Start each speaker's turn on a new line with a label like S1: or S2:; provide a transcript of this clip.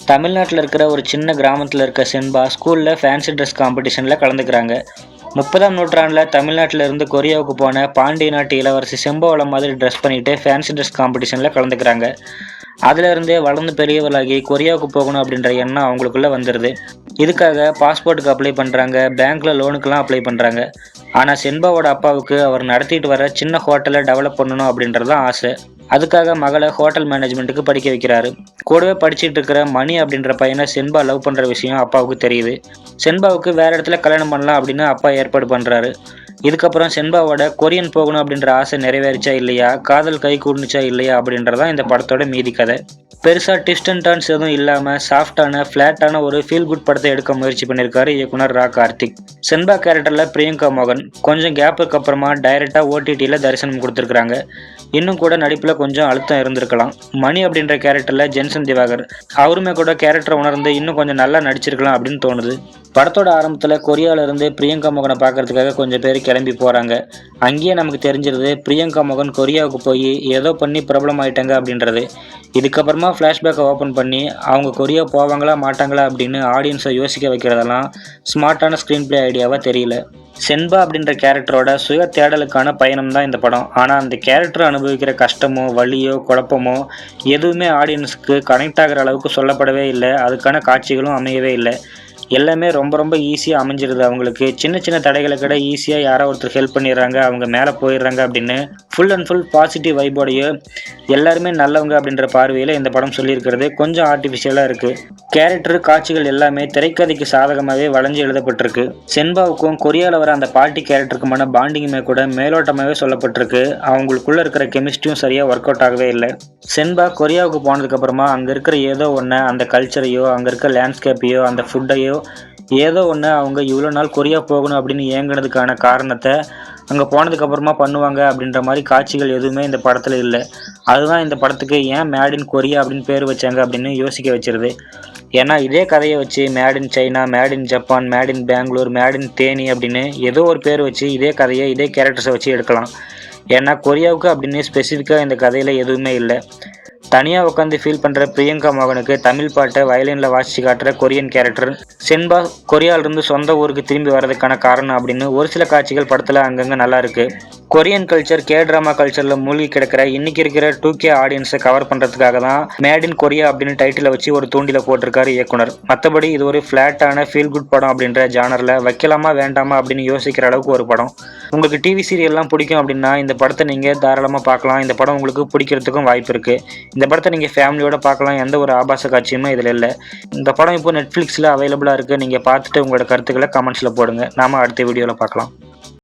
S1: தமிழ்நாட்டில் இருக்கிற ஒரு சின்ன கிராமத்தில் இருக்க சென்பா ஸ்கூலில் ஃபேன்சி ட்ரெஸ் காம்படிஷனில் கலந்துக்கிறாங்க. 30ஆம் நூற்றாண்டில் தமிழ்நாட்டில் இருந்து கொரியாவுக்கு போன பாண்டிய நாட்டு இளவரசி செம்பவளம் மாதிரி ட்ரெஸ் பண்ணிட்டு ஃபேன்சி ட்ரெஸ் காம்படிஷனில் கலந்துக்கிறாங்க. அதுல இருந்தே வளர்ந்து பெரியவளாகி கொரியாவுக்கு போகணும் அப்படின்ற எண்ணம் அவங்களுக்குள்ள வந்துடுது. இதுக்காக பாஸ்போர்ட்டுக்கு அப்ளை பண்ணுறாங்க, பேங்க்ல லோனுக்கெல்லாம் அப்ளை பண்ணுறாங்க. ஆனால் சென்பாவோட அப்பாவுக்கு அவர் நடத்திட்டு வர சின்ன ஹோட்டலை டெவலப் பண்ணணும் அப்படின்றது தான் ஆசை. அதுக்காக மகளை ஹோட்டல் மேனேஜ்மெண்ட்டுக்கு படிக்க வைக்கிறாரு. கூடவே படிச்சுட்டு இருக்கிற மணி அப்படின்ற பையனை சென்பா லவ் பண்ணுற விஷயம் அப்பாவுக்கு தெரியுது. சென்பாவுக்கு வேற இடத்துல கல்யாணம் பண்ணலாம் அப்படின்னு அப்பா ஏற்பாடு பண்ணுறாரு. இதுக்கப்புறம் சென்பாவோட கொரியன் போகணும் அப்படின்ற ஆசை நிறைவேறிச்சா இல்லையா, காதல் கை கூடுனுச்சா இல்லையா அப்படின்றதான் இந்த படத்தோட மீதி கதை. பெருசாக ட்விஸ்ட் அண்ட் டர்ன்ஸ் எதுவும் இல்லாமல் சாஃப்டான ஃப்ளாட்டான ஒரு ஃபீல் குட் படத்தை எடுக்க முயற்சி பண்ணியிருக்காரு இயக்குனர் ரா கார்த்திக். சென்பா கேரக்டரில் பிரியங்கா மோகன் கொஞ்சம் கேப்புக்கு அப்புறமா டைரெக்டாக ஓடிடியில் தரிசனம் கொடுத்துருக்குறாங்க. இன்னும் கூட நடிப்பில் கொஞ்சம் அழுத்தம் இருந்திருக்கலாம். மணி அப்படின்ற கேரக்டரில் ஜென்சன் திவாகர் அவருமே கூட கேரக்டரை உணர்ந்து இன்னும் கொஞ்சம் நல்லா நடிச்சிருக்கலாம் அப்படின்னு தோணுது. படத்தோட ஆரம்பத்தில் கொரியாவிலேருந்து பிரியங்கா மோகனை பார்க்கறதுக்காக கொஞ்சம் பேர் கிளம்பி போகிறாங்க. அங்கேயே நமக்கு தெரிஞ்சிருது பிரியங்கா மோகன் கொரியாவுக்கு போய் ஏதோ பண்ணி பிரபலம் ஆயிட்டாங்க அப்படின்றது. இதுக்கப்புறமா ஃப்ளாஷ்பேக்கை ஓப்பன் பண்ணி அவங்க கொரியா போவாங்களா மாட்டாங்களா அப்படின்னு ஆடியன்ஸை யோசிக்க வைக்கிறதெல்லாம் ஸ்மார்ட்டான ஸ்க்ரீன் பிளே ஐடியாவாக தெரியல. சென்பா அப்படின்ற கேரக்டரோட சுய தேடலுக்கான பயணம் தான் இந்த படம். ஆனால் அந்த கேரக்டர் அனுபவிக்கிற கஷ்டமோ வலியோ குழப்பமோ எதுவுமே ஆடியன்ஸுக்கு கனெக்ட் ஆகிற அளவுக்கு சொல்லப்படவே இல்லை. அதுக்கான காட்சிகளும் அமையவே இல்லை. எல்லாமே ரொம்ப ரொம்ப ஈஸியாக அமைஞ்சிருது. அவங்களுக்கு சின்ன சின்ன தடைகளை கூட ஈஸியாக யாரோ ஒருத்தர் ஹெல்ப் பண்ணிடுறாங்க, அவங்க மேலே போயிடுறாங்க அப்படின்னு ஃபுல் அண்ட் ஃபுல் பாசிட்டிவ் வைபோடையோ எல்லாருமே நல்லவங்க அப்படின்ற பார்வையில் இந்த படம் சொல்லியிருக்கிறது கொஞ்சம் ஆர்டிஃபிஷியலாக இருக்குது. கேரக்டர் காட்சிகள் எல்லாமே திரைக்கதைக்கு சாதகமாகவே வளைஞ்சு எழுதப்பட்டிருக்கு. சென்பாவுக்கும் கொரியாவில் வர அந்த பாட்டி கேரக்டருக்குமான பாண்டிங்குமே கூட மேலோட்டமாகவே சொல்லப்பட்டிருக்கு. அவங்களுக்குள்ள இருக்கிற கெமிஸ்ட்ரியும் சரியாக ஒர்க் அவுட் ஆகவே இல்லை. சென்பா கொரியாவுக்கு போனதுக்கப்புறமா அங்கே இருக்கிற ஏதோ ஒன்று, அந்த கல்ச்சரையோ அங்கே இருக்கிற லேண்ட்ஸ்கேப்பையோ அந்த ஃபுட்டையோ ஏதோ ஒன்று அவங்க இவ்வளோ நாள் கொரியா போகணும் அப்படின்னு ஏங்கினதுக்கான காரணத்தை அங்கே போனதுக்கப்புறமா பண்ணுவாங்க அப்படின்ற மாதிரி காட்சிகள் எதுவுமே இந்த படத்தில் இல்லை. அதுதான் இந்த படத்துக்கு ஏன் மேட் இன் கொரியா அப்படின்னு பேர் வச்சாங்க அப்படின்னு யோசிக்க வச்சிருது. ஏன்னா இதே கதையை வச்சு made in China, made in Japan, made in Bangalore, made in Theni அப்படின்னு ஏதோ ஒரு பேர் வச்சு இதே கதையை இதே கேரக்டர்ஸை வச்சு எடுக்கலாம். ஏன்னா கொரியாவுக்கு அப்படின்னு ஸ்பெசிஃபிக்காக இந்த கதையில் எதுவுமே இல்லை. தனியாக உட்காந்து ஃபீல் பண்ணுற பிரியங்கா மோகனுக்கு தமிழ் பாட்டை வயலினில் வாசித்து காட்டுற கொரியன் கேரக்டர். சென்பா கொரியாவிலிருந்து சொந்த ஊருக்கு திரும்பி வர்றதுக்கான காரணம் அப்படின்னு ஒரு சில காட்சிகள் படத்தில் அங்கங்கே நல்லா இருக்குது. கொரியன் கல்ச்சர் ட்ராமா கல்ச்சரில் மூழ்கி கிடக்கிற இன்னைக்கு இருக்கிற 2K ஆடியன்ஸை கவர் பண்ணுறதுக்காக தான் மேட் இன் கொரியா அப்படின்னு டைட்டிலை வச்சு ஒரு தூண்டில போட்டிருக்காரு இயக்குனர். மற்றபடி இது ஒரு ஃப்ளாட்டான ஃபீல் குட் படம் அப்படின்ற ஜானரில் வைக்கலாமா வேண்டாமா அப்படின்னு யோசிக்கிற அளவுக்கு ஒரு படம். உங்களுக்கு டிவி சீரியல்லாம் பிடிக்கும் அப்படின்னா இந்த படத்தை நீங்கள் தாராளமாக பார்க்கலாம். இந்த படம் உங்களுக்கு பிடிக்கிறதுக்கும் வாய்ப்பு இருக்குது. இந்த படத்தை நீங்கள் ஃபேமிலியோட பார்க்கலாம். எந்த ஒரு ஆபாச காட்சியுமே இதில் இல்லை. இந்த படம் இப்போ நெட்ஃப்ளிக்ஸில் அவைலபிளாக இருக்குது. நீங்கள் பார்த்துட்டு உங்களோட கருத்துக்களை கமெண்ட்ஸில் போடுங்க. நாம அடுத்த வீடியோவில் பார்க்கலாம்.